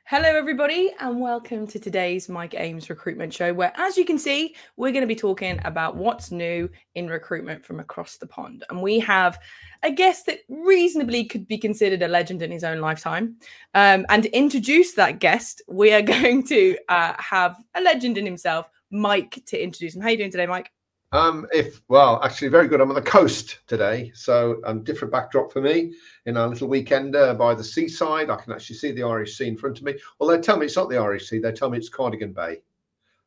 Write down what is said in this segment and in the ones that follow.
Hello, everybody, and welcome to today's Mike Ames Recruitment Show, where, as you can see, we're going to be talking about what's new in recruitment from across the pond. And we have a guest that reasonably could be considered a legend in his own lifetime. And to introduce that guest, we are going to have a legend in himself, Mike, to introduce him. How are you doing today, Mike? Actually very good. I'm on the coast today, so different backdrop for me in our little weekend by the seaside. I can actually see the Irish Sea in front of me. Well, they tell me it's not the Irish Sea. They tell me it's Cardigan Bay,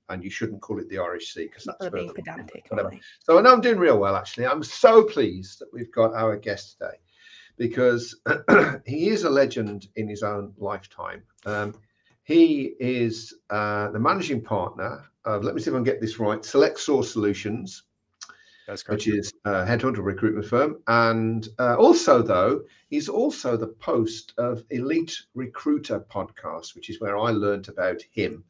and you shouldn't call it the Irish Sea because that's being pedantic. Whatever. So I know I'm doing real well, actually. I'm so pleased that we've got our guest today because he is a legend in his own lifetime. He is the managing partner of, let me see if I can get this right, Select Source Solutions, which is a headhunter recruitment firm. And also, though, he's also the host of Elite Recruiter podcast, which is where I learned about him.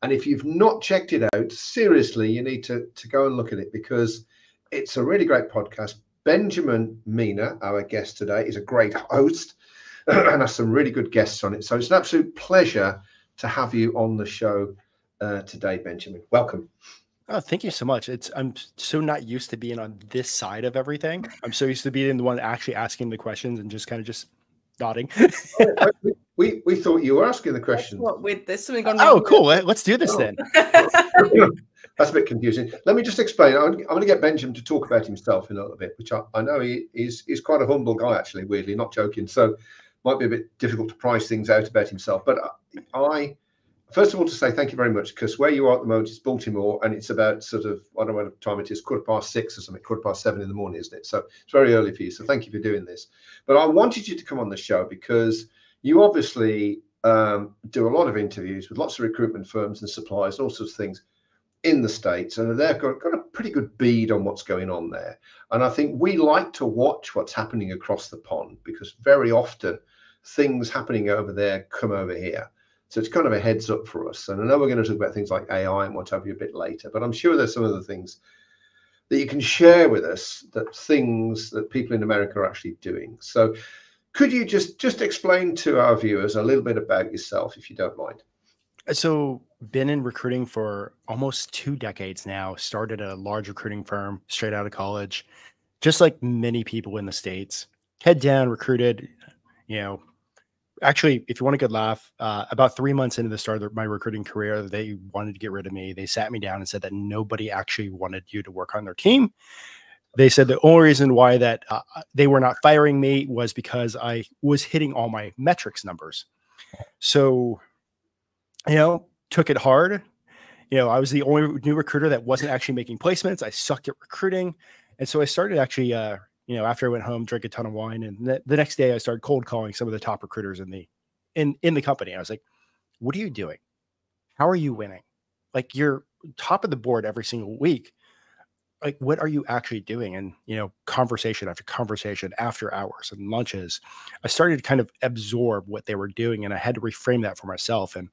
And if you've not checked it out, seriously, you need to go and look at it because it's a really great podcast. Benjamin Mina, our guest today, is a great host and has some really good guests on it. So it's an absolute pleasure to have you on the show today, Benjamin. Welcome. Oh, thank you so much. I'm so not used to being on this side of everything. I'm so used to being the one actually asking the questions and just kind of just nodding. we thought you were asking the questions. What with this? Something gone wrong. Oh, cool. Let's do this then. That's a bit confusing. Let me just explain. I'm going to get Benjamin to talk about himself in a little bit, which I know he's quite a humble guy, actually, weirdly, not joking. So might be a bit difficult to price things out about himself. But I first of all, to say thank you very much, because where you are at the moment is Baltimore, and it's about sort of, I don't know what time it is, 6:15 or something, 7:15 in the morning, isn't it? So it's very early for you. So thank you for doing this. But I wanted you to come on the show because you obviously do a lot of interviews with lots of recruitment firms and suppliers and all sorts of things in the States, and they've got a pretty good bead on what's going on there. And I think we like to watch what's happening across the pond because very often things happening over there come over here. So it's kind of a heads up for us. And I know we're going to talk about things like AI and what have you a bit later, but I'm sure there's some of the things that you can share with us, that things that people in America are actually doing. So could you just explain to our viewers a little bit about yourself, if you don't mind? So been in recruiting for almost 2 decades now, started a large recruiting firm straight out of college, just like many people in the States, head down, recruited, actually, if you want a good laugh, about 3 months into the start of my recruiting career, they wanted to get rid of me. They sat me down and said that nobody actually wanted you to work on their team. They said the only reason why that they were not firing me was because I was hitting all my metrics numbers. So, took it hard. I was the only new recruiter that wasn't actually making placements. I sucked at recruiting. And so I started actually, after I went home, drank a ton of wine. And the next day I started cold calling some of the top recruiters in the company. I was like, what are you doing? How are you winning? Like, you're top of the board every single week. Like, what are you actually doing? And, conversation after conversation after hours and lunches, I started to kind of absorb what they were doing. And I had to reframe that for myself. And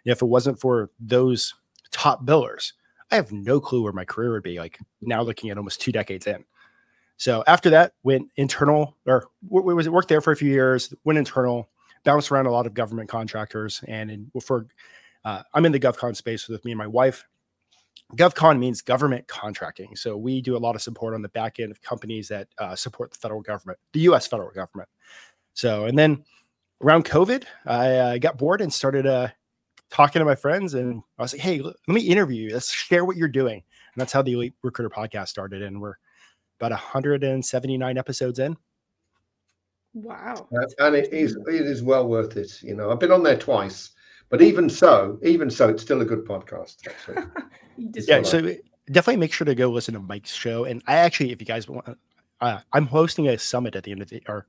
if it wasn't for those top billers, I have no clue where my career would be, like, now looking at almost 2 decades in. So after that, went internal, or worked there for a few years, went internal, bounced around a lot of government contractors. And I'm in the GovCon space with me and my wife. GovCon means government contracting. So we do a lot of support on the back end of companies that support the federal government, the U.S. federal government. So, and then around COVID, I got bored and started talking to my friends, and I was like, hey, let me interview you. Let's share what you're doing. And that's how the Elite Recruiter podcast started. And we're about 179 episodes in. Wow. And it is well worth it. I've been on there twice, but even so, it's still a good podcast, actually. So definitely make sure to go listen to Mike's show. And I actually, if you guys want, I'm hosting a summit at the end of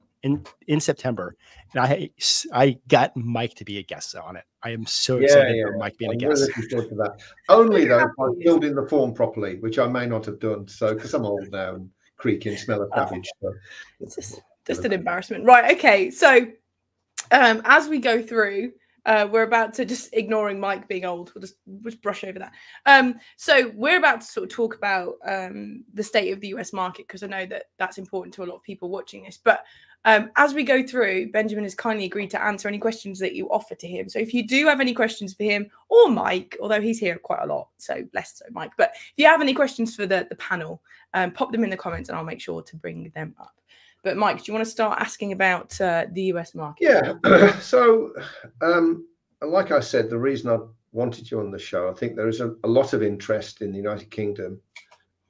in September, and I got Mike to be a guest on it. I am so excited for Mike being a guest. Really looking forward to that. Only though, I filled in the form properly, which I may not have done. So because I'm old now and creaking, smell of cabbage. So. It's just an embarrassment, right? Okay, so as we go through. We're about to, just ignoring Mike being old, we'll just brush over that. So we're about to sort of talk about the state of the US market, because I know that that's important to a lot of people watching this. But As we go through, Benjamin has kindly agreed to answer any questions that you offer to him. So if you do have any questions for him or Mike, although he's here quite a lot, so less so Mike, but if you have any questions for the panel, pop them in the comments and I'll make sure to bring them up. But Mike, do you want to start asking about the US market? Yeah. So, like I said, the reason I wanted you on the show, I think there is a lot of interest in the United Kingdom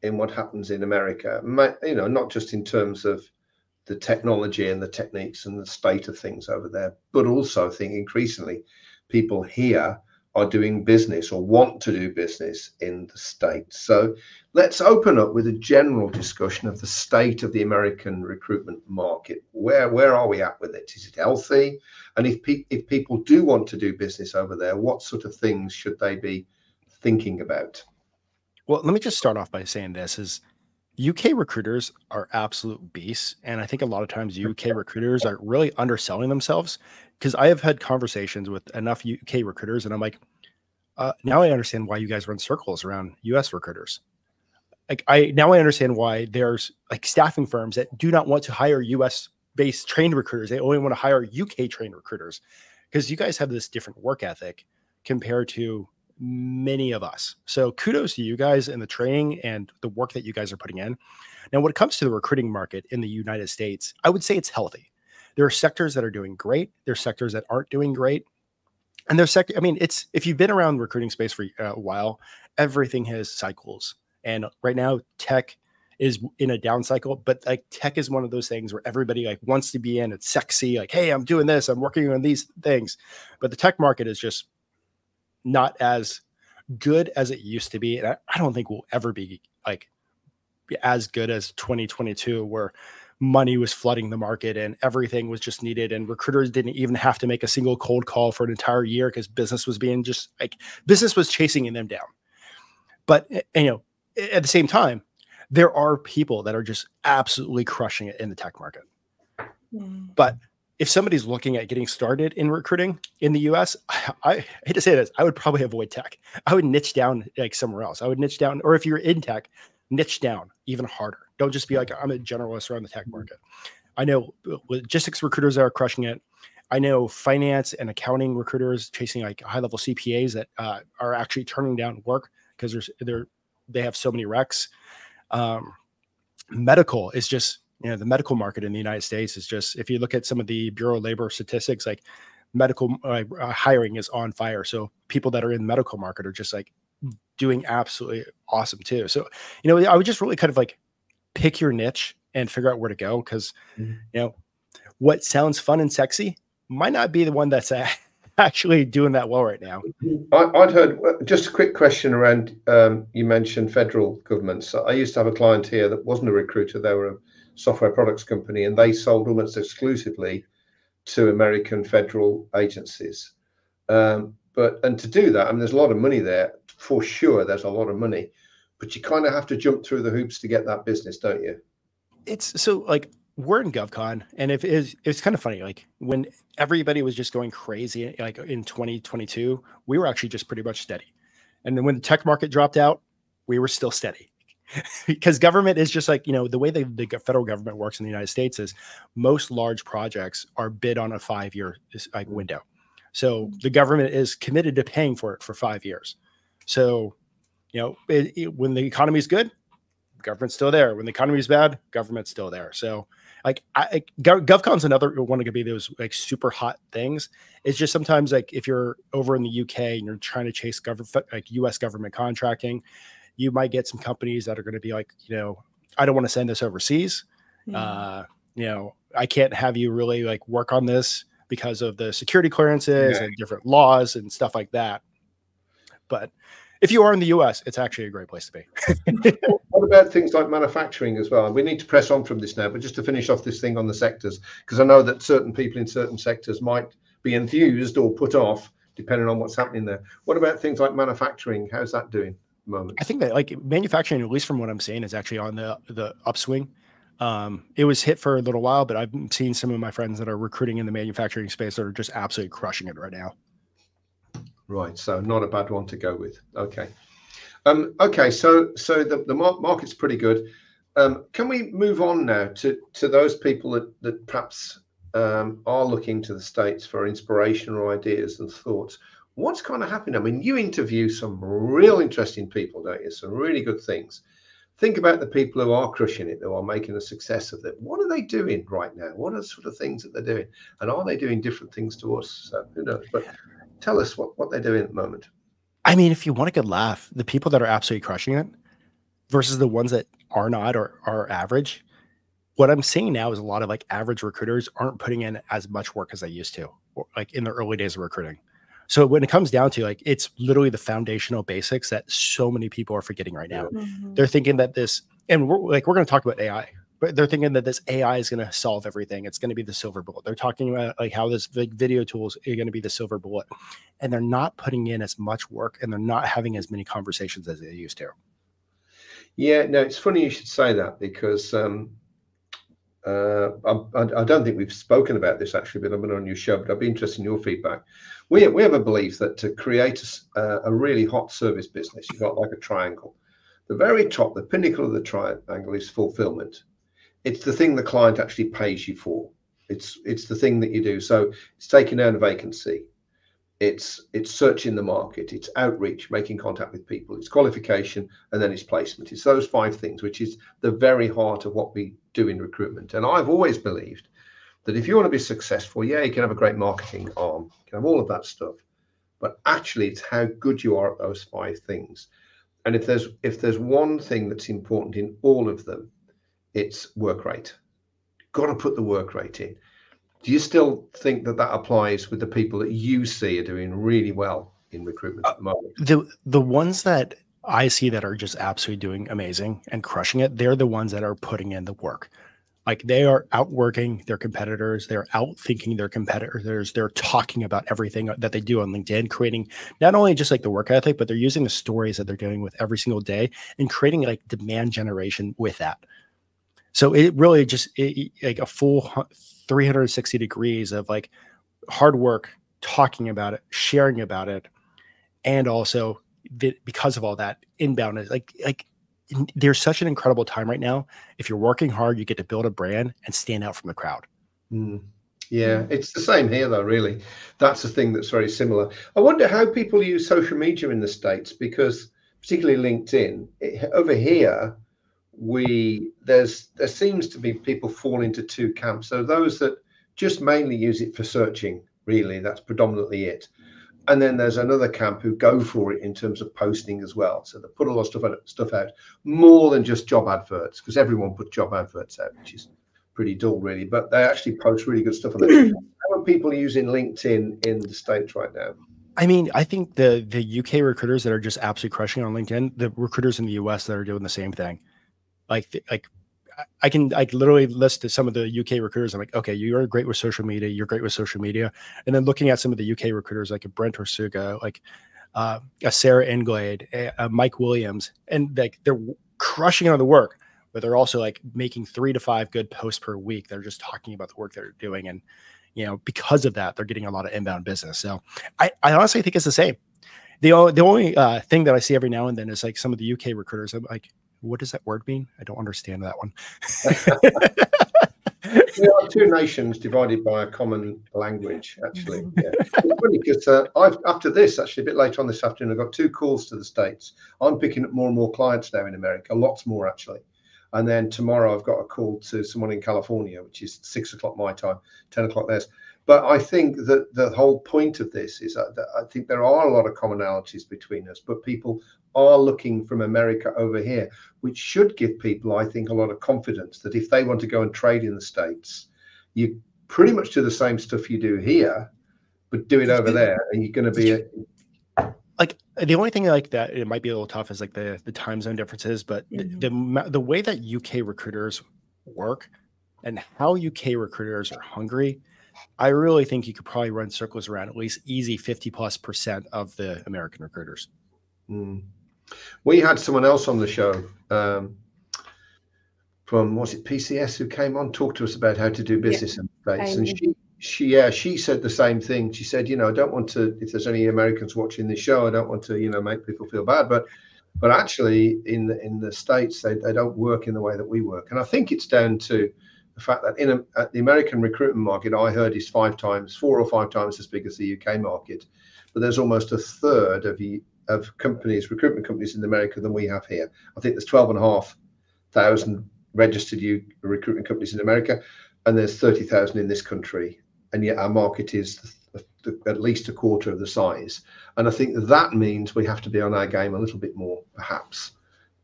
in what happens in America, you know, not just in terms of the technology and the techniques and the state of things over there, but also I think increasingly people here are doing business or want to do business in the States. So let's open up with a general discussion of the state of the American recruitment market. Where are we at with it? Is it healthy? And if people do want to do business over there, what sort of things should they be thinking about? Well, let me just start off by saying this is UK recruiters are absolute beasts. And I think a lot of times UK recruiters are really underselling themselves, because I have had conversations with enough UK recruiters and I'm like, now I understand why you guys run circles around US recruiters. Like now I understand why there's like staffing firms that do not want to hire US based trained recruiters. They only want to hire UK trained recruiters, because you guys have this different work ethic compared to many of us. So kudos to you guys and the training and the work that you guys are putting in. Now, when it comes to the recruiting market in the United States, I would say it's healthy. There are sectors that are doing great. There's sectors that aren't doing great. And there's I mean, it's, if you've been around the recruiting space for a while, everything has cycles. And right now tech is in a down cycle, but like tech is one of those things where everybody like wants to be in. It's sexy. Like, hey, I'm doing this. I'm working on these things. But the tech market is just not as good as it used to be. And I don't think we'll ever be like as good as 2022, where money was flooding the market and everything was just needed. And recruiters didn't even have to make a single cold call for an entire year, because business was being just like, business was chasing them down. But, you know, at the same time, there are people that are just absolutely crushing it in the tech market. But if somebody's looking at getting started in recruiting in the US, I hate to say this, I would probably avoid tech. I would niche down like somewhere else. I would niche down, or if you're in tech, niche down even harder. Don't just be like, I'm a generalist around the tech market. I know logistics recruiters are crushing it. I know finance and accounting recruiters chasing like high-level CPAs that are actually turning down work because they have so many recs. Medical is just, you know, the medical market in the United States is just, if you look at some of the Bureau of Labor statistics, like medical hiring is on fire. So people that are in the medical market are just like doing absolutely awesome too. So, you know, I would just really kind of like pick your niche and figure out where to go. Cause you know, what sounds fun and sexy might not be the one that's actually doing that well right now. I'd heard, just a quick question around, you mentioned federal governments. So I used to have a client here that wasn't a recruiter. They were a software products company, and they sold almost exclusively to American federal agencies. And to do that, I mean, there's a lot of money there for sure. There's a lot of money, but you kind of have to jump through the hoops to get that business, don't you? It's so like, we're in GovCon, and it's kind of funny. Like when everybody was just going crazy, like in 2022, we were actually just pretty much steady. And then when the tech market dropped out, we were still steady. Because government is just like, you know, the way the federal government works in the United States is most large projects are bid on a 5-year like window. So the government is committed to paying for it for 5 years. So, you know, when the economy is good, government's still there. When the economy is bad, government's still there. So like GovCon's another one to be those like super hot things. It's just sometimes like if you're over in the UK and you're trying to chase like US government contracting, you might get some companies that are going to be like, you know, I don't want to send this overseas. You know, I can't have you really like work on this because of the security clearances and different laws and stuff like that. But if you are in the US, it's actually a great place to be. What about things like manufacturing as well? We need to press on from this now, but just to finish off this thing on the sectors, because I know that certain people in certain sectors might be enthused or put off depending on what's happening there. What about things like manufacturing? How's that doing at the moment? I think that like manufacturing, at least from what I'm seeing, is actually on the upswing. It was hit for a little while, but I've seen some of my friends that are recruiting in the manufacturing space that are just absolutely crushing it right now. Right, so not a bad one to go with. Okay, okay. So the market's pretty good. Can we move on now to those people that perhaps are looking to the States for inspirational ideas and thoughts? What's kind of happening? I mean, you interview some real interesting people, don't you? Some really good things. Think about the people who are crushing it, who are making a success of it. What are they doing right now? What are the sort of things that they're doing? And are they doing different things to us? So who knows? But tell us what they're doing at the moment. I mean, if you want a good laugh, the people that are absolutely crushing it versus the ones that are not or are average, what I'm seeing now is a lot of like average recruiters aren't putting in as much work as they used to, like in the early days of recruiting. So when it comes down to like, it's literally the foundational basics that so many people are forgetting right now. Mhm. They're thinking that this, and we're going to talk about AI, but they're thinking that this AI is going to solve everything. It's going to be the silver bullet. They're talking about like how this video tools are going to be the silver bullet, and they're not putting in as much work, and they're not having as many conversations as they used to. Yeah, no, it's funny you should say that, because I don't think we've spoken about this actually, but I've been on your show, but I'd be interested in your feedback. We have a belief that to create a really hot service business, you've got like a triangle. The very top, the pinnacle of the triangle is fulfillment. It's the thing the client actually pays you for. It's the thing that you do. So it's taking down a vacancy. It's searching the market, it's outreach, making contact with people, it's qualification, and then it's placement. It's those 5 things, which is the very heart of what we do in recruitment. And I've always believed that if you want to be successful, yeah, you can have a great marketing arm, you can have all of that stuff, but actually it's how good you are at those 5 things. And if there's one thing that's important in all of them, it's work rate. You've got to put the work rate in. Do you still think that applies with the people that you see are doing really well in recruitment at the moment? The ones that I see that are just absolutely doing amazing and crushing it, they're the ones that are putting in the work. Like they are outworking their competitors. They're outthinking their competitors. They're talking about everything that they do on LinkedIn, creating not only just like the work ethic, but they're using the stories that they're doing with every single day and creating like demand generation with that. So it really just like a full 360 degrees of like hard work, talking about it, sharing about it. And also because of all that, inbound is like there's such an incredible time right now. If you're working hard, you get to build a brand and stand out from the crowd. Yeah, it's the same here though, really. That's the thing that's very similar. I wonder how people use social media in the States, because particularly LinkedIn over here, there seems to be people fall into 2 camps. So those that just mainly use it for searching, really, that's predominantly it. And then there's another camp who go for it in terms of posting as well. So they put a lot of stuff out, more than just job adverts, because everyone put job adverts out, which is pretty dull, really. But they actually post really good stuff on there. How are people using LinkedIn in the States right now? I mean, I think the UK recruiters that are just absolutely crushing on LinkedIn, the recruiters in the US that are doing the same thing. Like I can literally list some of the UK recruiters. I'm like, okay, you're great with social media. You're great with social media. And then looking at some of the UK recruiters, like a Brent Orsuga, like a Sarah Inglade, a Mike Williams, and like they're crushing on the work, but they're also like making 3 to 5 good posts per week. They're just talking about the work they're doing. And, you know, because of that, they're getting a lot of inbound business. So I honestly think it's the same. The only thing that I see every now and then is like some of the UK recruiters. I'm like, what does that word mean? I don't understand that one. We are 2 nations divided by a common language, actually. Yeah. It's funny because after this, actually, a bit later on this afternoon, I've got 2 calls to the States. I'm picking up more and more clients now in America, lots more, actually. And then tomorrow I've got a call to someone in California, which is 6 o'clock my time, 10 o'clock theirs. But I think that the whole point of this is that I think there are a lot of commonalities between us, but people are looking from America over here, which should give people, I think, a lot of confidence that if they want to go and trade in the States, you pretty much do the same stuff you do here, but do it over there, and you're going to be like the only thing like that it might be a little tough is like the time zone differences, but the way that UK recruiters work and how UK recruiters are hungry, I really think you could probably run circles around at least easy 50+% of the American recruiters. We had someone else on the show from, was it PCS, who came on, talked to us about how to do business in the States. And she said the same thing. She said, you know, I don't want to, if there's any Americans watching this show, I don't want to, you know, make people feel bad, but But actually, in the States, they don't work in the way that we work. And I think it's down to the fact that at the American recruitment market, I heard is 4 or 5 times as big as the UK market. But there's almost a third of companies, recruitment companies in America than we have here. I think there's 12,500 registered recruitment companies in America, and there's 30,000 in this country. And yet our market is at least a quarter of the size. And I think that means we have to be on our game a little bit more, perhaps,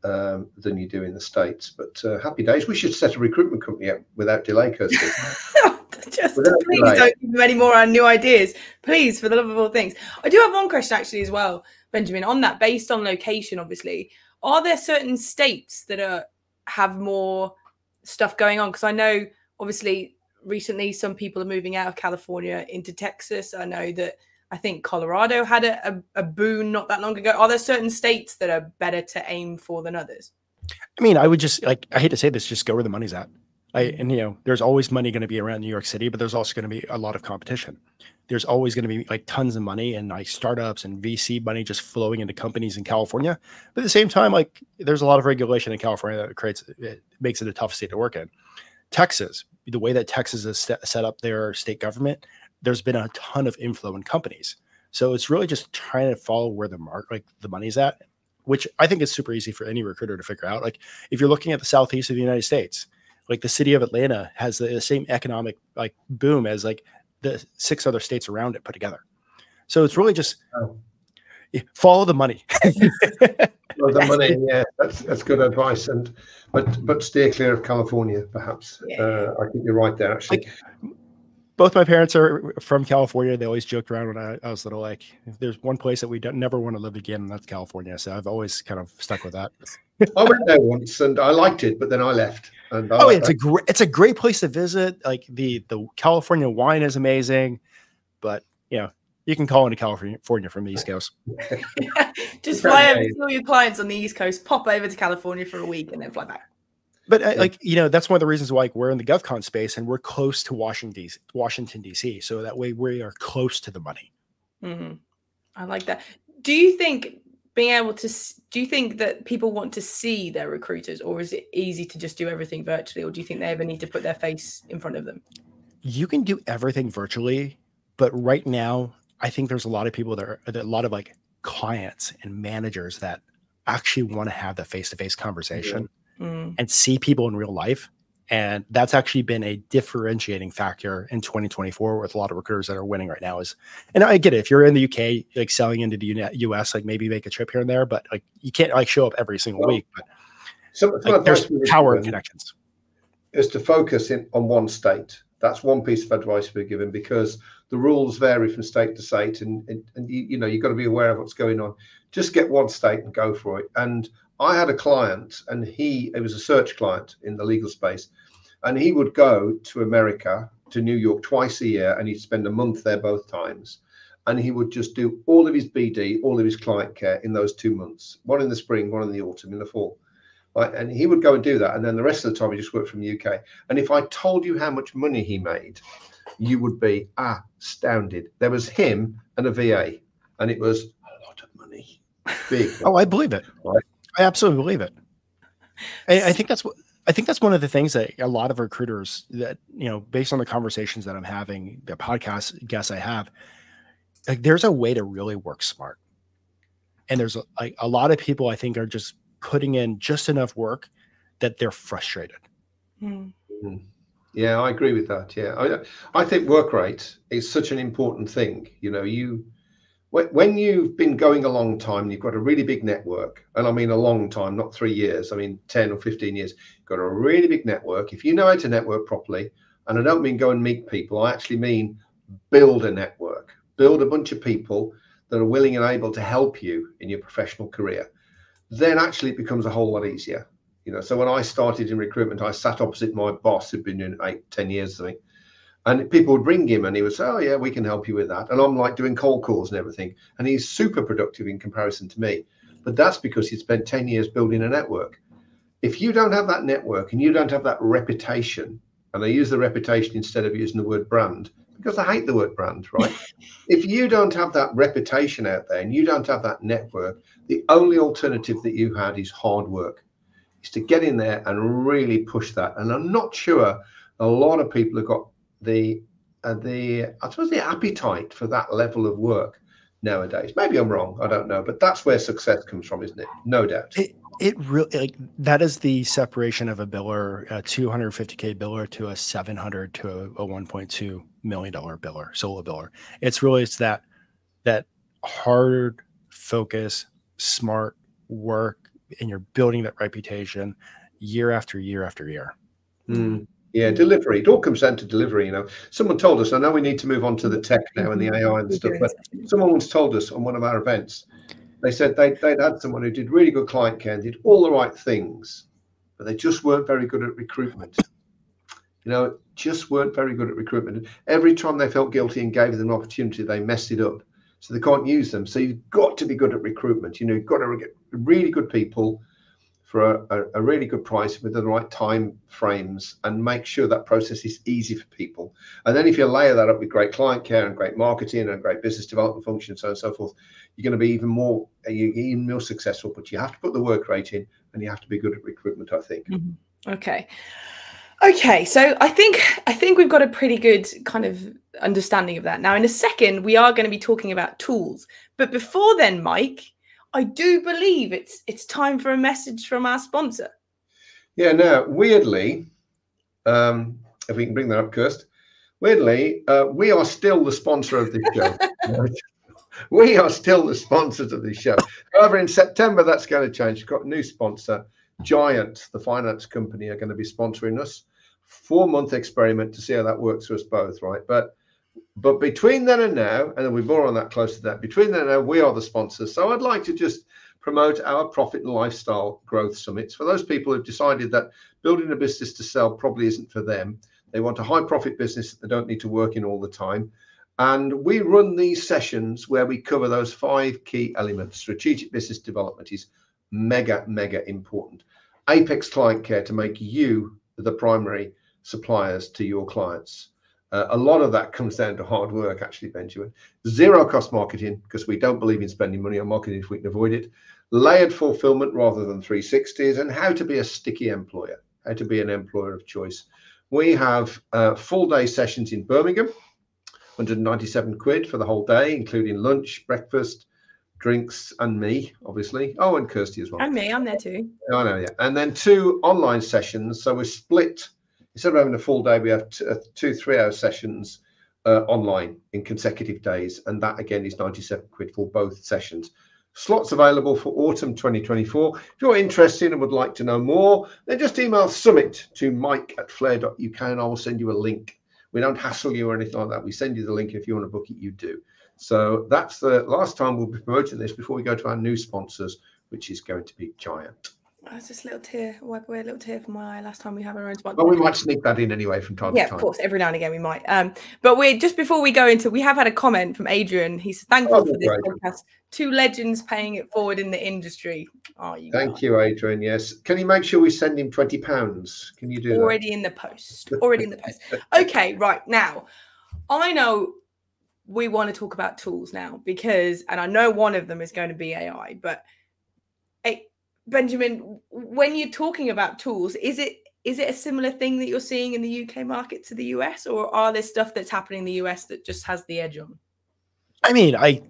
than you do in the States. But happy days. We should set a recruitment company up without delay, Kirsty. Please don't give them any more new ideas. Please, for the love of all things. I do have one question actually as well, Benjamin, on that, based on location, obviously. Are there certain states that have more stuff going on? Because I know, obviously, recently some people are moving out of California into Texas. I know that I think Colorado had a boon not that long ago. Are there certain states that are better to aim for than others? I mean, I would just, I hate to say this, just go where the money's at. And, you know, there's always money going to be around New York City, but there's also going to be a lot of competition. There's always going to be like tons of money and like startups and VC money just flowing into companies in California. But at the same time, like there's a lot of regulation in California that makes it a tough state to work in. Texas, the way that Texas has set up their state government, there's been a ton of inflow in companies. So it's really just trying to follow where the money's at, which I think is super easy for any recruiter to figure out. Like if you're looking at the southeast of the United States, like the city of Atlanta has the same economic like boom as like the 6 other states around it put together. So it's really just follow the money. Follow the money, yeah, that's good advice. And but steer clear of California, perhaps. Yeah. I think you're right there, actually. Like, both my parents are from California. They always joked around when I was little, like, if there's one place that we never want to live again, and that's California. So I've always kind of stuck with that. I went there once and I liked it, but then I left. And it's a great place to visit. Like the California wine is amazing, but you know, you can call into California from the East Coast. Just fly over to all your clients on the East Coast, pop over to California for a week, and then fly back. But like, you know, that's one of the reasons why we're in the GovCon space and we're close to Washington, D.C. So that way we are close to the money. Mm-hmm. I like that. Do you think that people want to see their recruiters, or is it easy to just do everything virtually? Or do you think they ever need to put their face in front of them? You can do everything virtually, but right now I think there's a lot of people a lot of like clients and managers that actually want to have the face-to-face conversation. And see people in real life. And that's actually been a differentiating factor in 2024 with a lot of recruiters that are winning right now. And I get it. If you're in the UK, like selling into the US, like maybe make a trip here and there, but like you can't like show up every single week. But like, there's power in connections. Is to focus on one state. That's one piece of advice we're given, because the rules vary from state to state, and you know, you've got to be aware of what's going on. Just get one state and go for it. And I had a client, and it was a search client in the legal space, and he would go to America, to New York twice a year, and he'd spend a month there both times. And he would just do all of his BD, all of his client care in those 2 months, one in the spring, one in the autumn, in the fall. Right? And he would go and do that. And then the rest of the time, he just worked from the UK. And if I told you how much money he made, you would be astounded. There was him and a VA, and it was a lot of money. Big. Oh, I believe it. Right? I absolutely believe it. I think that's one of the things that a lot of recruiters that, you know, based on the conversations that I'm having, the podcast guests I have, like there's a way to really work smart. And there's a lot of people I think are just putting in just enough work that they're frustrated. Mm-hmm. Yeah, I agree with that. Yeah, I think work rate is such an important thing. You know, when you've been going a long time, you've got a really big network, and I mean a long time, not 3 years, I mean 10 or 15 years, you've got a really big network. If you know how to network properly, and I don't mean go and meet people, I actually mean build a network, build a bunch of people that are willing and able to help you in your professional career, then actually it becomes a whole lot easier. You know, so when I started in recruitment, I sat opposite my boss who'd been doing 8-10 years, I think. And people would ring him and he would say, oh, yeah, we can help you with that. And I'm like doing cold calls and everything. And he's super productive in comparison to me. But that's because he spent 10 years building a network. If you don't have that network and you don't have that reputation, and I use the reputation instead of using the word brand, because they hate the word brand, right? If you don't have that reputation out there and you don't have that network, the only alternative that you had is hard work, is to get in there and really push that. And I'm not sure a lot of people have got the I suppose the appetite for that level of work nowadays. Maybe I'm wrong, I don't know, but that's where success comes from, isn't it? No doubt. It really, like, that is the separation of a biller, a $250K biller to a $700 to a $1.2 million biller, solo biller. It's that hard focus, smart work, and you're building that reputation year after year after year. Yeah, delivery. It all comes down to delivery. You know, someone told us, I know we need to move on to the tech now and the AI and stuff, but someone once told us on one of our events, they said they'd had someone who did really good client care and did all the right things, but they just weren't very good at recruitment. You know, just weren't very good at recruitment. Every time they felt guilty and gave them an opportunity, they messed it up. So they can't use them. So you've got to be good at recruitment. You know, you've got to get really good people for a really good price with the right time frames, and make sure that process is easy for people. And then if you layer that up with great client care and great marketing and great business development function, so on and so forth, you're going to be even more successful. But you have to put the work rate in, and you have to be good at recruitment, I think. Okay, so I think we've got a pretty good kind of understanding of that. Now, in a second, we are going to be talking about tools. But before then, Mike, I do believe it's time for a message from our sponsor. Yeah, now, weirdly, if we can bring that up, Kirst, weirdly, we are still the sponsor of this show. We are still the sponsors of this show. However, in September, that's going to change. We've got a new sponsor, Giant, the finance company, are going to be sponsoring us. 4-month experiment to see how that works for us both, right? But between then and now, and then we're more on that close to that, between then and now, we are the sponsors. So I'd like to just promote our Profit and Lifestyle Growth Summits for those people who've decided that building a business to sell probably isn't for them. They want a high profit business that they don't need to work in all the time. And we run these sessions where we cover those 5 key elements. Strategic business development is mega, mega important. Apex client care to make you the primary suppliers to your clients. A lot of that comes down to hard work, actually, Benjamin. Zero cost marketing, because we don't believe in spending money on marketing if we can avoid it. Layered fulfillment rather than 360s, and how to be a sticky employer, how to be an employer of choice. We have full day sessions in Birmingham, 197 quid for the whole day, including lunch, breakfast, drinks, and me, obviously. Oh, and Kirsty as well. And me, I'm there too. I know, yeah. And then 2 online sessions. So we're split. Instead of having a full day, we have 2 3-hour sessions online in consecutive days. And that, again, is 97 quid for both sessions. Slots available for autumn 2024. If you're interested and would like to know more, then just email summit to mike@flare.uk and I will send you a link. We don't hassle you or anything like that. We send you the link. If you want to book it, you do. So that's the last time we'll be promoting this before we go to our new sponsors, which is going to be Giant. Oh, it's just a little tear, wipe away a little tear from my eye last time we have our own sponsor. Well, we might sneak that in anyway from time to time. Yeah, of course, every now and again we might. But we're just before we go into, we have had a comment from Adrian. He's thankful for this podcast. 2 legends paying it forward in the industry. Oh, Thank you, Adrian. Yes. Can you make sure we send him £20? Can you do that? Already in the post. Already in the post. Okay, right now, I know we want to talk about tools now because, and I know one of them is going to be AI, but Benjamin, when you're talking about tools, is it a similar thing that you're seeing in the UK market to the US, or are there stuff that's happening in the US that just has the edge on? I mean, I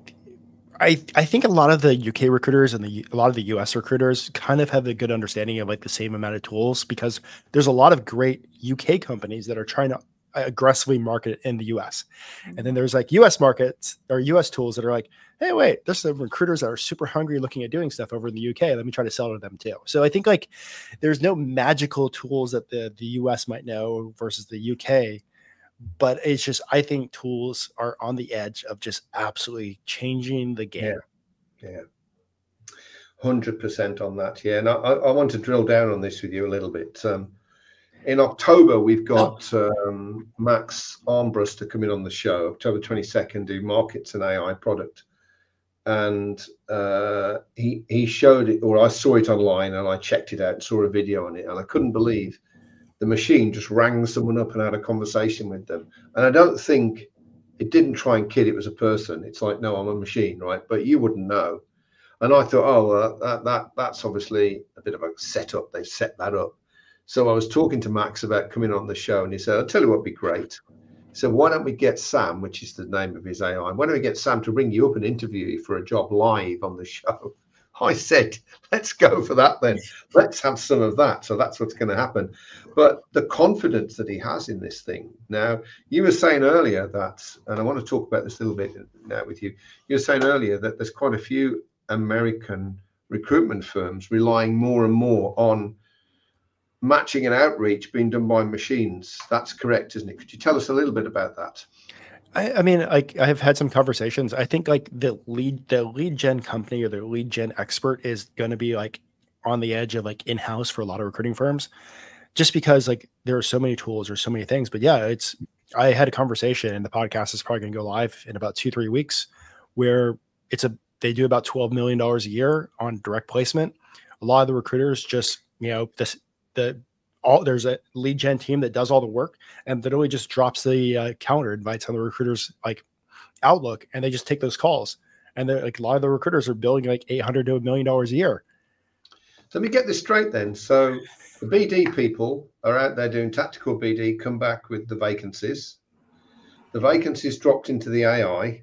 think a lot of the UK recruiters and a lot of the US recruiters kind of have a good understanding of like the same amount of tools, because there's a lot of great UK companies that are trying to aggressively market in the US. And then there's like US markets or US tools that are like, hey, wait, there's some recruiters that are super hungry looking at doing stuff over in the UK. Let me try to sell to them too. So I think like there's no magical tools that the US might know versus the UK, but it's just, I think tools are on the edge of just absolutely changing the game. Yeah. 100% on that. Yeah. And I want to drill down on this with you a little bit. In October, we've got Max Armbruster coming on the show, October 22nd, do Markets and AI product. And he showed it, or I saw it online and I checked it out and saw a video on it. And I couldn't believe the machine just rang someone up and had a conversation with them. And I don't think it didn't try and kid it was a person. It's like, no, I'm a machine, right? But you wouldn't know. And I thought, oh, well, that's obviously a bit of a setup. They've set that up. So I was talking to Max about coming on the show, and he said, I'll tell you what'd be great. So why don't we get Sam, which is the name of his AI, why don't we get Sam to ring you up and interview you for a job live on the show? I said, let's go for that then. Let's have some of that. So that's what's going to happen. But the confidence that he has in this thing. Now, you were saying earlier that, and I want to talk about this a little bit now with you. You were saying earlier that there's quite a few American recruitment firms relying more and more on matching and outreach being done by machines. That's correct, isn't it? Could you tell us a little bit about that? I mean, like, I've had some conversations. I think like the lead gen company or the lead gen expert is going to be like on the edge of like in-house for a lot of recruiting firms, just because like there are so many tools or so many things. But yeah, I had a conversation, and the podcast is probably going to go live in about 2-3 weeks, where they do about $12 million a year on direct placement. A lot of the recruiters just, there's a lead gen team that does all the work and literally just drops the calendar invites on the recruiters like Outlook, and they just take those calls. And they're like, a lot of the recruiters are billing like $800 to $1 million a year. So let me get this straight then. So the BD people are out there doing tactical BD, come back with the vacancies. The vacancies dropped into the AI.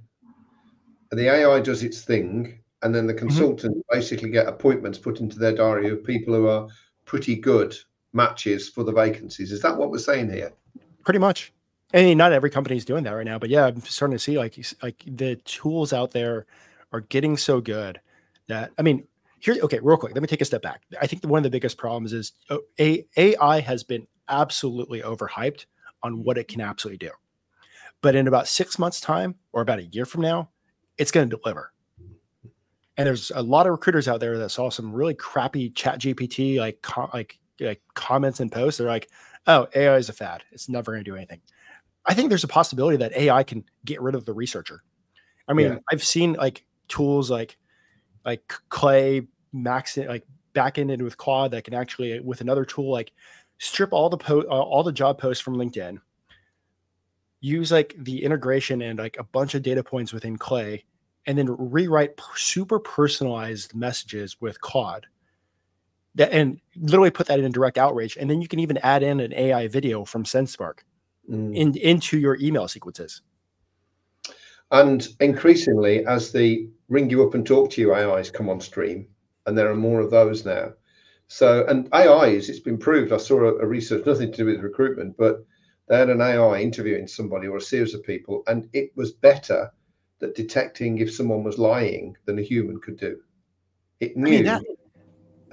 The AI does its thing, and then the consultant basically get appointments put into their diary of people who are pretty good matches for the vacancies. Is that what we're saying here? Pretty much. I mean, not every company is doing that right now, but yeah, I'm starting to see like the tools out there are getting so good that, I mean, okay, real quick, let me take a step back. I think one of the biggest problems is AI has been absolutely overhyped on what it can absolutely do. But in about 6 months' time, or about a year from now, it's going to deliver. And there's a lot of recruiters out there that saw some really crappy ChatGPT like comments and posts. They're like, oh, AI is a fad. It's never going to do anything. I think there's a possibility that AI can get rid of the researcher. I mean, I've seen like tools like Clay, Max, like back-ended with Claude that can actually, with another tool, like strip all the job posts from LinkedIn, use like the integration and like a bunch of data points within Clay, and then rewrite super personalized messages with Claude. And literally put that in direct outreach. And then you can even add in an AI video from SendSpark into your email sequences. And increasingly, as the ring you up and talk to you AIs come on stream, and there are more of those now. So, and AIs, it's been proved, I saw a research, nothing to do with recruitment, but they had an AI interviewing somebody or a series of people, and it was better at detecting if someone was lying than a human could do. It knew.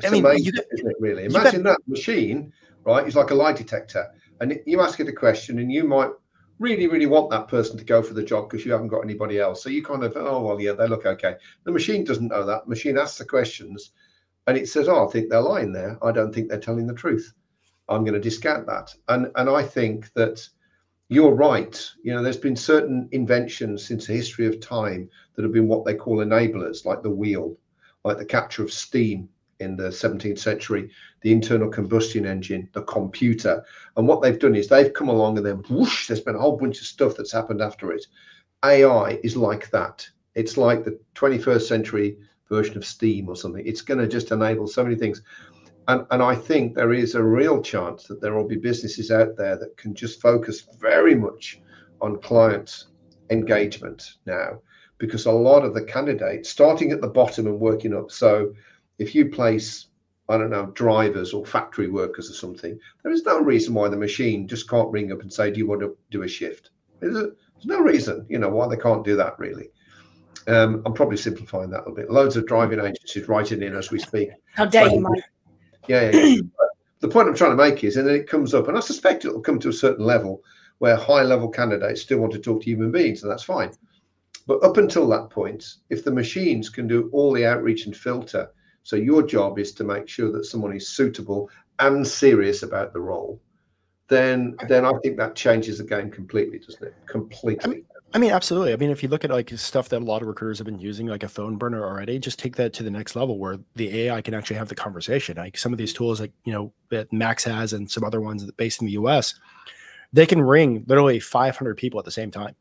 Amazing, isn't it, really? Imagine that machine, right? It's like a lie detector. And you ask it a question, and you might really, really want that person to go for the job because you haven't got anybody else. So you kind of, oh, well, yeah, they look okay. The machine doesn't know that. The machine asks the questions, and it says, oh, I think they're lying there. I don't think they're telling the truth. I'm going to discount that. And I think that you're right. You know, there's been certain inventions since the history of time that have been what they call enablers, like the wheel, like the capture of steam in the 17th century, the internal combustion engine, the computer. And what they've done is they've come along and then whoosh, there's been a whole bunch of stuff that's happened after it. AI is like that. It's like the 21st century version of steam or something. It's going to just enable so many things. And I think there is a real chance that there will be businesses out there that can just focus very much on client engagement now, because a lot of the candidates starting at the bottom and working up. So if you place, I don't know, drivers or factory workers or something, there is no reason why the machine just can't ring up and say, do you want to do a shift? There's no reason, you know, why they can't do that, really. I'm probably simplifying that a little bit. Loads of driving agencies writing in as we speak. How dare you, Mike? Yeah. The point I'm trying to make is, and then it comes up, and I suspect it will come to a certain level where high-level candidates still want to talk to human beings, and that's fine. But up until that point, if the machines can do all the outreach and filter, so your job is to make sure that someone is suitable and serious about the role, then I think that changes the game completely, doesn't it? Completely. I mean, absolutely. I mean, if you look at like stuff that a lot of recruiters have been using, like a phone burner already, just take that to the next level where the AI can actually have the conversation. Like some of these tools, like, you know, that Max has and some other ones based in the US, they can ring literally 500 people at the same time.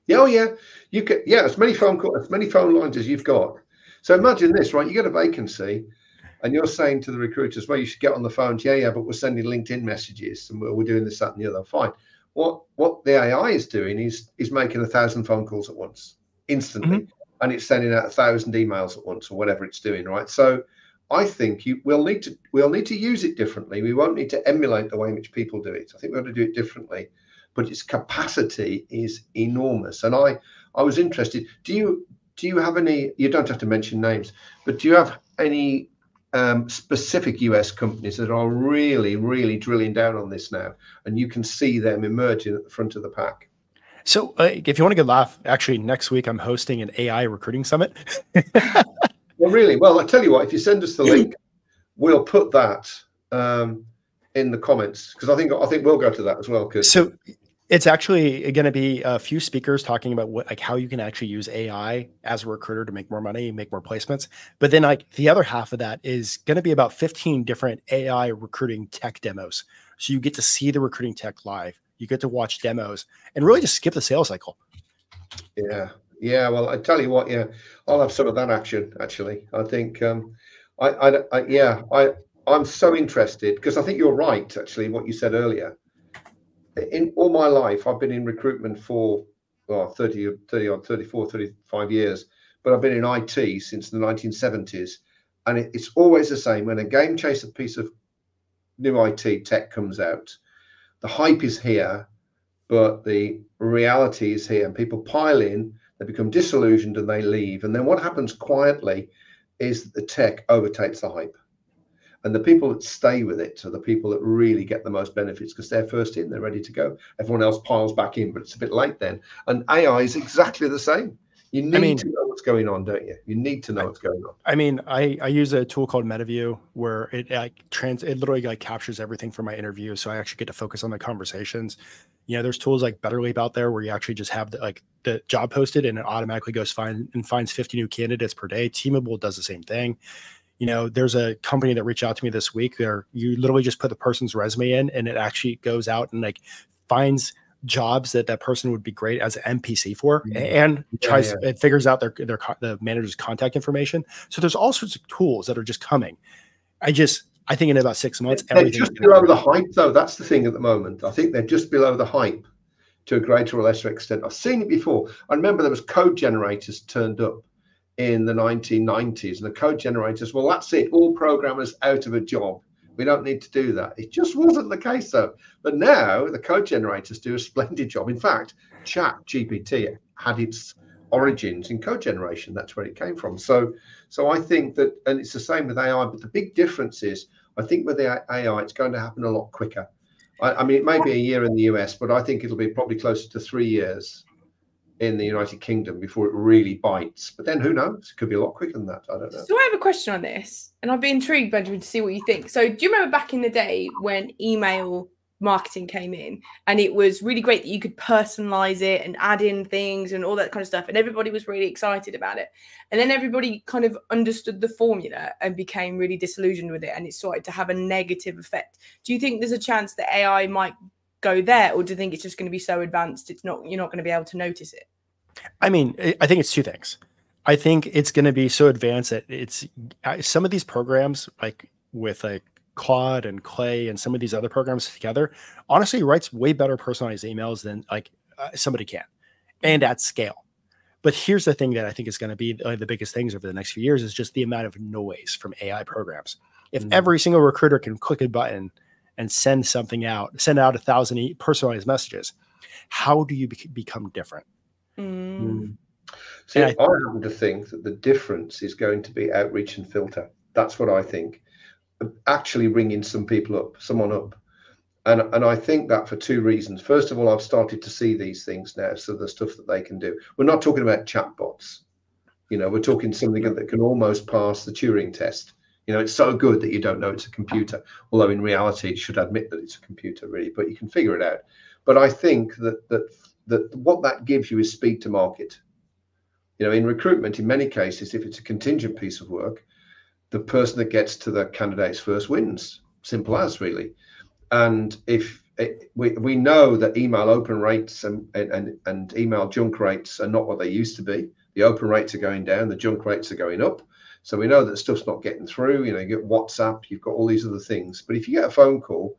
Yeah, oh yeah, you could. Yeah, as many phone lines as you've got. So imagine this, right? You get a vacancy, and you're saying to the recruiters, "Well, you should get on the phone." Yeah, but we're sending LinkedIn messages, and we're doing this, that, and the other. Fine. What the AI is doing is making 1,000 phone calls at once instantly, and it's sending out 1,000 emails at once, or whatever it's doing, right? So I think we'll need to use it differently. We won't need to emulate the way in which people do it. I think we've got to do it differently, but its capacity is enormous. And I was interested. Do you have any? You don't have to mention names, but do you have any specific US companies that are really, really drilling down on this now, and you can see them emerging at the front of the pack? So if you want a good laugh, actually next week I'm hosting an AI recruiting summit. Well, really? Well, I tell you what, if you send us the link, we'll put that in the comments, because I think we'll go to that as well. So it's actually going to be a few speakers talking about how you can actually use AI as a recruiter to make more money, make more placements. But then the other half of that is going to be about 15 different AI recruiting tech demos. So you get to see the recruiting tech live. You get to watch demos and really just skip the sales cycle. Yeah. Yeah. Well, I tell you what, yeah, I'll have some of that action, actually. I think, I'm so interested, because I think you're right, actually, what you said earlier. In all my life, I've been in recruitment for 34, 35 years, but I've been in IT since the 1970s. And it's always the same. When a game chaser piece of new IT tech comes out, the hype is here, but the reality is here, and people pile in, they become disillusioned, and they leave. And then what happens quietly is that the tech overtakes the hype. And the people that stay with it are the people that really get the most benefits, because they're first in, they're ready to go. Everyone else piles back in, but it's a bit late then. And AI is exactly the same. You need to know what's going on, don't you? You need to know what's going on. I mean, I use a tool called MetaView where it literally captures everything from my interview. So I actually get to focus on the conversations. There's tools like BetterLeap out there where you actually just have the job posted, and it automatically goes finds 50 new candidates per day. Teamable does the same thing. There's a company that reached out to me this week where you literally just put the person's resume in, and it actually goes out and finds jobs that person would be great as an NPC for, and it figures out the manager's contact information. So there's all sorts of tools that are just coming. I think in about 6 months, they're just below the hype, though. That's the thing at the moment. I think they're just below the hype to a greater or lesser extent. I've seen it before. I remember there was code generators turned up in the 1990s, and the code generators, well, that's it, all programmers out of a job, we don't need to do that. It just wasn't the case, though. But now the code generators do a splendid job. In fact, ChatGPT had its origins in code generation. That's where it came from. So I think that, and it's the same with AI, but the big difference is, I think with the AI, it's going to happen a lot quicker. I mean, it may be a year in the US, but I think it'll be probably closer to 3 years in the United Kingdom before it really bites. But then who knows? It could be a lot quicker than that. I don't know. So I have a question on this, and I'd be intrigued, Benjamin, to see what you think. So do you remember back in the day when email marketing came in, and it was really great that you could personalize it and add in things and all that kind of stuff, and everybody was really excited about it, and then everybody kind of understood the formula and became really disillusioned with it, and it started to have a negative effect? Do you think there's a chance that AI might go there, or do you think it's just going to be so advanced you're not going to be able to notice it? I mean, I think it's two things. I think it's going to be so advanced that it's some of these programs, like with Claude and Clay and some of these other programs together, honestly writes way better personalized emails than somebody can, and at scale. But here's the thing that I think is going to be the biggest things over the next few years is just the amount of noise from AI programs. If every single recruiter can click a button and send out 1,000 personalized messages, how do you become different? See, I happen to think that the difference is going to be outreach and filter. That's what I think. Actually ringing someone up. And I think that for two reasons. First of all, I've started to see these things now, so the stuff that they can do. We're not talking about chatbots. We're talking something that can almost pass the Turing test. It's so good that you don't know it's a computer, although in reality it should admit that it's a computer, really, but you can figure it out. But I think that what that gives you is speed to market. In recruitment, in many cases, if it's a contingent piece of work, the person that gets to the candidates first wins. Simple as, really. And if we know that email open rates and email junk rates are not what they used to be. The open rates are going down, the junk rates are going up. So we know that stuff's not getting through. You get WhatsApp, you've got all these other things. But if you get a phone call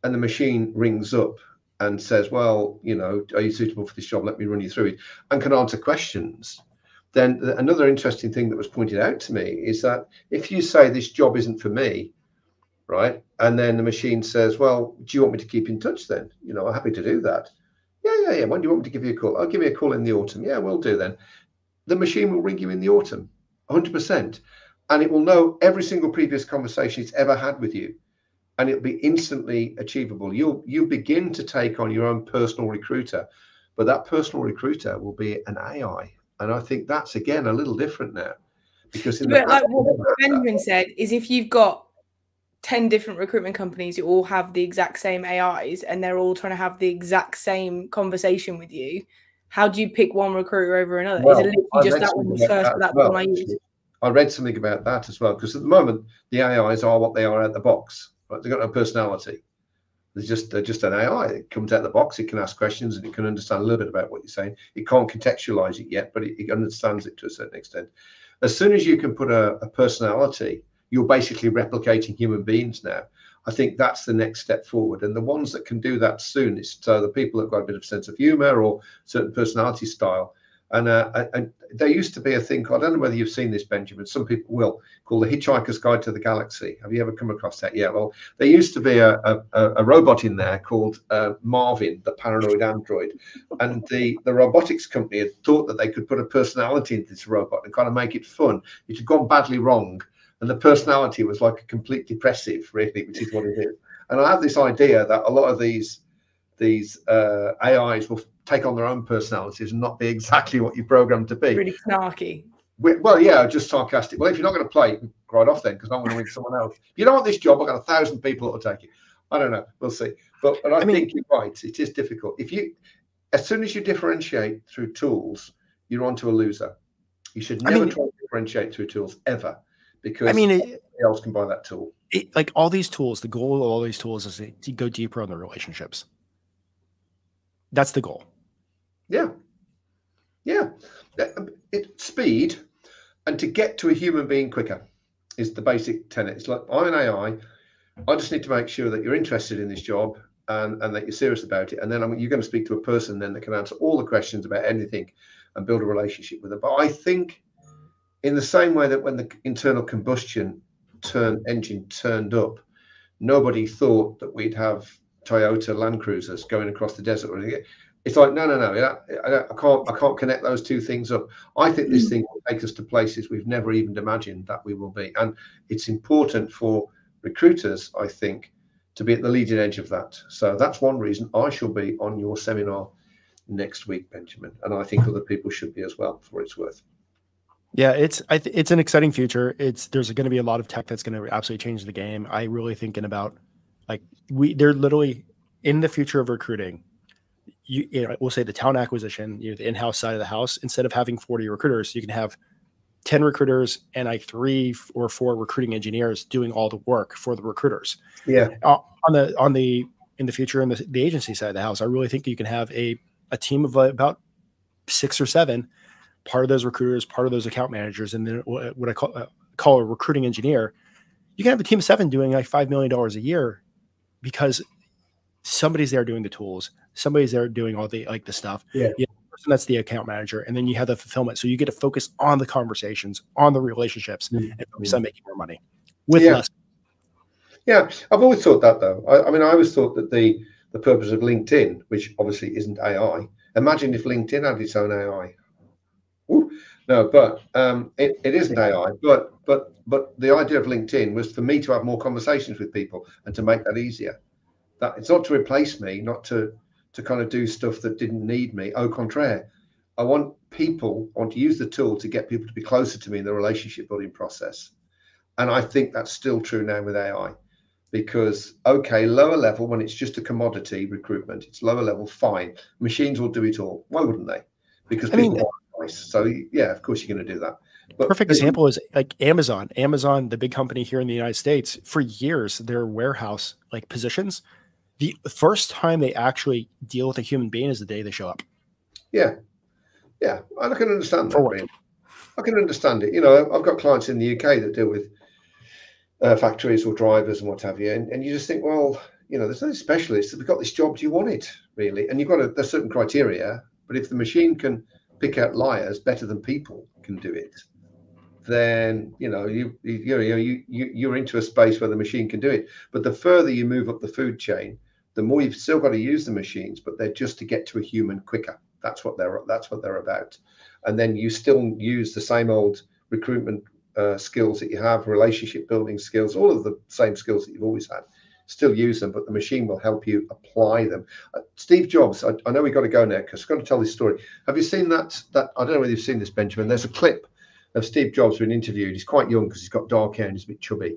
and the machine rings up and says, well, are you suitable for this job? Let me run you through it, and can answer questions. Then another interesting thing that was pointed out to me is that if you say this job isn't for me, right, and then the machine says, well, do you want me to keep in touch then? I'm happy to do that. Yeah. When do you want me to give you a call? I'll give you a call in the autumn. Yeah, we'll do then. The machine will ring you in the autumn, 100%. And it will know every single previous conversation it's ever had with you. And it'll be instantly achievable. You'll begin to take on your own personal recruiter, but that personal recruiter will be an AI. And I think that's, again, a little different now. Because like what Benjamin said is, if you've got 10 different recruitment companies who all have the exact same AIs and they're all trying to have the exact same conversation with you, how do you pick one recruiter over another? Well, is it literally just that one was first, but that one I used? I read something about that as well, because at the moment the AIs are what they are out the box. Right? They've got no personality. They're just an AI. It comes out the box. It can ask questions and it can understand a little bit about what you're saying. It can't contextualize it yet, but it understands it to a certain extent. As soon as you can put a personality, you're basically replicating human beings now. I think that's the next step forward. And the ones that can do that soonest, so the people that have got a bit of sense of humor or certain personality style. And there used to be a thing called, I don't know whether you've seen this, Benjamin, some people will, called The Hitchhiker's Guide to the Galaxy. Have you ever come across that? Yeah, well, there used to be a robot in there called Marvin, the paranoid android. And the robotics company had thought that they could put a personality into this robot and kind of make it fun. It had gone badly wrong. And the personality was like a complete depressive, really, which is what it is. And I have this idea that a lot of these AIs will take on their own personalities and not be exactly what you're programmed to be. Really snarky. Well, yeah, just sarcastic. Well, if you're not going to play, right off then, because I'm going to win someone else. If you don't want this job, I've got 1,000 people that will take it. I don't know. We'll see. But I think you're right. It is difficult. As soon as you differentiate through tools, you're onto a loser. You should never try to differentiate through tools ever, because nobody else can buy that tool. Like all these tools, the goal of all these tools is to go deeper on the relationships. That's the goal. Yeah. Speed and to get to a human being quicker is the basic tenet. It's like, I'm an AI. I just need to make sure that you're interested in this job and that you're serious about it. And then you're going to speak to a person then that can answer all the questions about anything and build a relationship with them. But I think in the same way that when the internal combustion engine turned up, nobody thought that we'd have Toyota Land Cruisers going across the desert. It's like, no, I can't connect those two things up. I think this thing will take us to places we've never even imagined that we will be. And it's important for recruiters, I think, to be at the leading edge of that. So that's one reason I shall be on your seminar next week, Benjamin. And I think other people should be as well, for what it's worth. Yeah, it's an exciting future. There's going to be a lot of tech that's going to absolutely change the game. I really thinking about, like, they're literally in the future of recruiting. We'll say the talent acquisition, the in-house side of the house. Instead of having 40 recruiters, you can have 10 recruiters and like 3 or 4 recruiting engineers doing all the work for the recruiters. Yeah. In the future, in the agency side of the house, I really think you can have a team of about 6 or 7. Part of those recruiters, part of those account managers, and then what I call a recruiting engineer. You can have a team of 7 doing like $5 million a year, because somebody's there doing the tools, somebody's there doing all the stuff. Yeah. You have the person that's the account manager, and then you have the fulfillment. So you get to focus on the conversations, on the relationships, and focus on making more money with less. Yeah, I've always thought that though. I always thought that the purpose of LinkedIn, which obviously isn't AI. Imagine if LinkedIn had its own AI. No, but it isn't AI. But the idea of LinkedIn was for me to have more conversations with people and to make that easier. That it's not to replace me, not to kind of do stuff that didn't need me. Au contraire, I want to use the tool to get people to be closer to me in the relationship building process. And I think that's still true now with AI, because lower level, when it's just a commodity recruitment, it's lower level, fine. Machines will do it all. Why wouldn't they? Because people want price. So yeah, of course you're going to do that. But perfect example is like Amazon. Amazon, the big company here in the United States, for years, their warehouse positions, the first time they actually deal with a human being is the day they show up. Yeah. Yeah. I can understand For that. work. Really. I can understand it. You know, I've got clients in the UK that deal with factories or drivers and what have you. And you just think, well, you know, there's no specialists. We've got this job. Do you want it really? And you've got there's certain criteria. But if the machine can pick out liars better than people can do it, then you know you're into a space where the machine can do it. But the further you move up the food chain, the more you've still got to use the machines, but they're just to get to a human quicker. That's what they're about. And then you still use the same old recruitment skills that you have, relationship building skills, all of the same skills that you've always had. Still use them, but the machine will help you apply them. Steve Jobs, I know we've got to go now because I've got to tell this story. Have you seen that? I don't know whether you've seen this, Benjamin. There's a clip of Steve Jobs being interviewed. He's quite young because he's got dark hair and he's a bit chubby.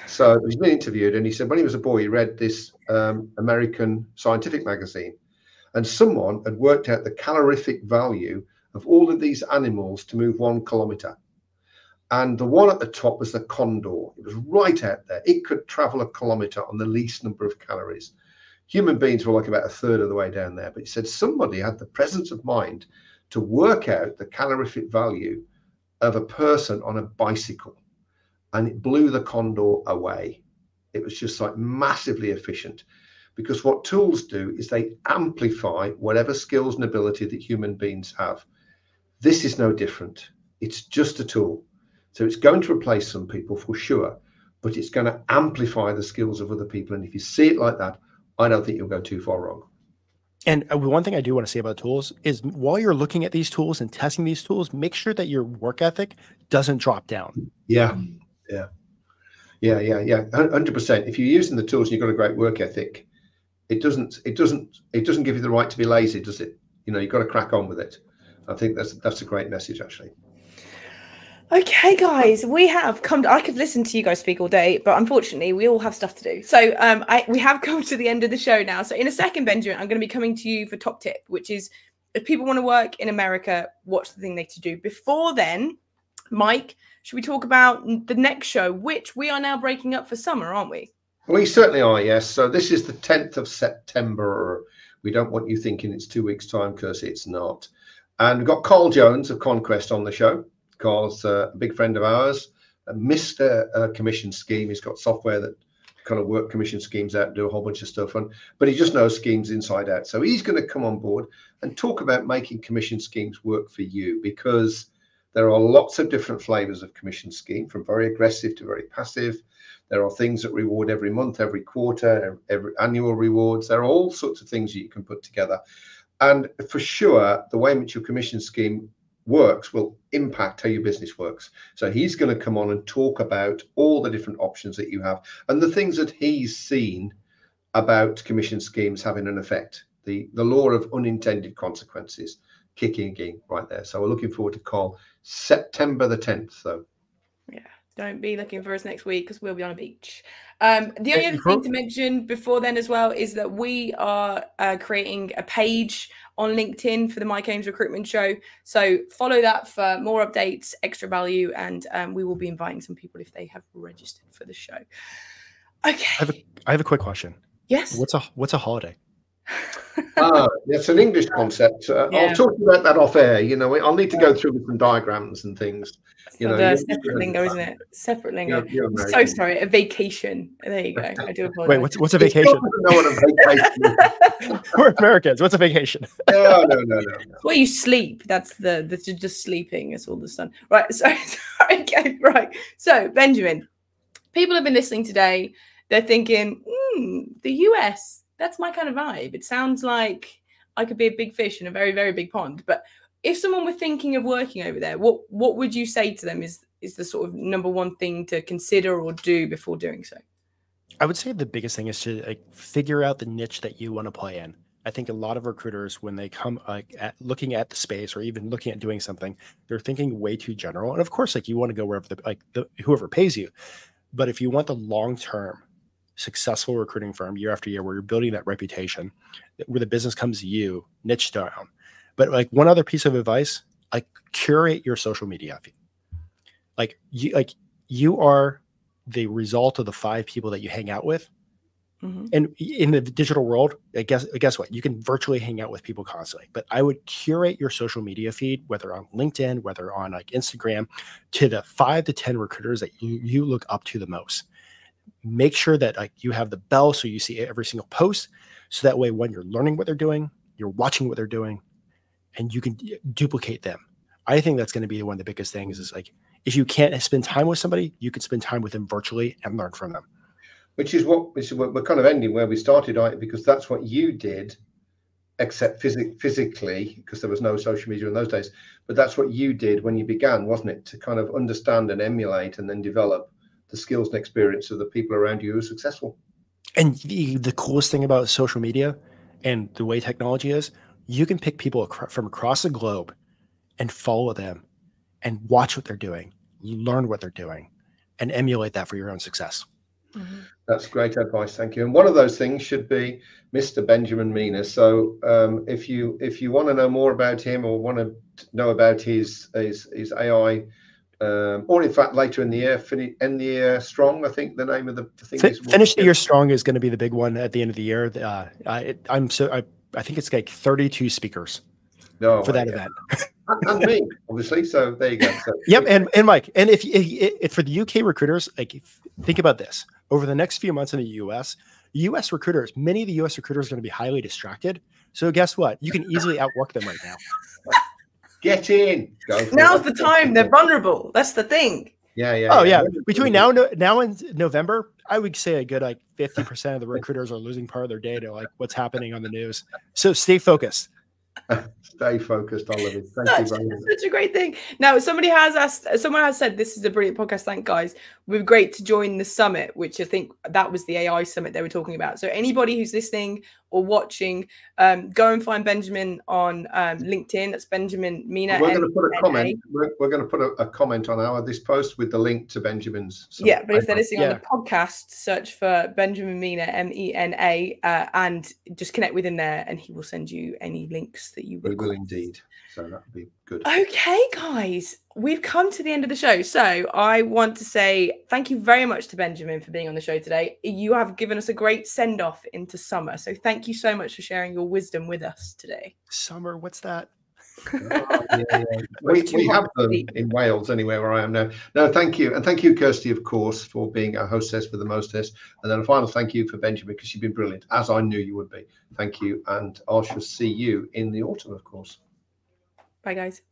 So he's been interviewed, and he said when he was a boy, he read this American scientific magazine, and someone had worked out the calorific value of all of these animals to move 1 kilometer. And the one at the top was the condor. It was right out there. It could travel 1 kilometer on the least number of calories. Human beings were like about 1/3 of the way down there. But he said somebody had the presence of mind to work out the calorific value of a person on a bicycle. And it blew the condor away. It was just like massively efficient. Because what tools do is they amplify whatever skills and ability that human beings have. This is no different. It's just a tool. So it's going to replace some people for sure, but it's going to amplify the skills of other people. And if you see it like that, I don't think you'll go too far wrong. And one thing I do want to say about tools is while you're looking at these tools and testing these tools, make sure that your work ethic doesn't drop down. Yeah. 100%. If you're using the tools and you've got a great work ethic, it doesn't give you the right to be lazy, does it? You know, you've got to crack on with it. I think that's a great message, actually. Okay, guys, we have come to, I could listen to you guys speak all day, but unfortunately we all have stuff to do. So we have come to the end of the show now. So in a second, Benjamin, I'm going to be coming to you for top tip, which is if people want to work in America, what's the thing they need to do? Before then, Mike, should we talk about the next show, which we are now breaking up for summer, aren't we? We certainly are, yes. So this is the 10th of September. We don't want you thinking it's 2 weeks' time because it's not. And we've got Carl Jones of Conquest on the show. Carl's a big friend of ours, Mr. Commission Scheme. He's got software that kind of work commission schemes out and do a whole bunch of stuff on, but he just knows schemes inside out. So he's going to come on board and talk about making commission schemes work for you, because there are lots of different flavors of commission scheme, from very aggressive to very passive. There are things that reward every month, every quarter, every annual rewards. There are all sorts of things that you can put together. And for sure, the way in which your commission scheme works will impact how your business works. So he's going to come on and talk about all the different options that you have and the things that he's seen about commission schemes having an effect. The law of unintended consequences kicking in right there. So we're looking forward to Carl. September the 10th, though. Yeah, don't be looking for us next week because we'll be on a beach. The only other thing to mention before then as well is that we are creating a page on LinkedIn for the Mike Ames Recruitment Show. So follow that for more updates, extra value, and we will be inviting some people if they have registered for the show. Okay. I have a quick question. Yes. What's a holiday? It's an English concept. Yeah. I'll talk about that off air. You know, I'll need to go through some diagrams and things. You know, separate lingo, isn't it? Separate lingo. I'm so sorry. A vacation. There you go. I do apologize. Wait, what's a vacation? I don't know what a vacation is. We're Americans. What's a vacation? No. Well, you sleep. That's just sleeping. It's all the sun. Right. So okay. Right. So Benjamin, people have been listening today. They're thinking, the US. That's my kind of vibe. It sounds like I could be a big fish in a very, very big pond. But if someone were thinking of working over there, what would you say to them is the sort of number one thing to consider or do before doing so? I would say the biggest thing is to figure out the niche that you want to play in. I think a lot of recruiters, when they come at looking at the space or even looking at doing something, they're thinking way too general. And of course, you want to go wherever whoever pays you. But if you want the long-term successful recruiting firm year after year, where you're building that reputation, where the business comes to you, niche down. But one other piece of advice, curate your social media feed. You are the result of the 5 people that you hang out with. And in the digital world, guess what? You can virtually hang out with people constantly, but I would curate your social media feed, whether on LinkedIn, whether on like Instagram, to the 5 to 10 recruiters that you look up to the most. Make sure that like you have the bell so you see every single post. So that way, when you're learning what they're doing, you're watching what they're doing, and you can duplicate them. I think that's going to be one of the biggest things is like, if you can't spend time with somebody, you can spend time with them virtually and learn from them. Which is what we're kind of ending where we started, right? Because that's what you did, except physically, because there was no social media in those days. But that's what you did when you began, wasn't it? To kind of understand and emulate and then develop the skills and experience of the people around you who are successful. And the coolest thing about social media and the way technology is, you can pick people from across the globe and follow them and watch what they're doing, learn what they're doing, and emulate that for your own success. That's great advice. Thank you. And one of those things should be Mr. Benjamin Mina. So if you want to know more about him or want to know about his AI, or in fact later in the year, end the year strong, I think the name of the thing is. Finish the year strong is going to be the big one at the end of the year. I think it's like 32 speakers for that event. And me, obviously. So there you go. So, yep. And Mike, and if for the UK recruiters, like think about this. Over the next few months in the US recruiters, many of the US recruiters are going to be highly distracted. So guess what? You can easily outwork them right now. Get in. Now's the time. They're vulnerable. That's the thing. Yeah. Oh yeah. Between now and November, I would say a good like 50% of the recruiters are losing part of their day to like what's happening on the news. So stay focused. Stay focused, Oliver. Thank you very much. Such a great thing. Now, someone has said this is a brilliant podcast. Thank guys. We're great to join the summit, which I think that was the AI summit they were talking about. So anybody who's listening or watching, go and find Benjamin on LinkedIn. That's Benjamin Mina. We're going to put a comment. We're going to put a comment on this post with the link to Benjamin's. Yeah, but if they're listening on the podcast, search for Benjamin Mina, MENA, and just connect with him there, and he will send you any links that you request. We will indeed. So that would be good. Okay, guys, we've come to the end of the show. So I want to say thank you very much to Benjamin for being on the show today. You have given us a great send-off into summer. So thank you so much for sharing your wisdom with us today. Summer, what's that? Yeah. We have them in Wales anyway, where I am now. No, thank you. And thank you, Kirsty, of course, for being our hostess for the mostest. And then a final thank you for Benjamin, because you've been brilliant, as I knew you would be. Thank you. And I shall see you in the autumn, of course. Bye, guys.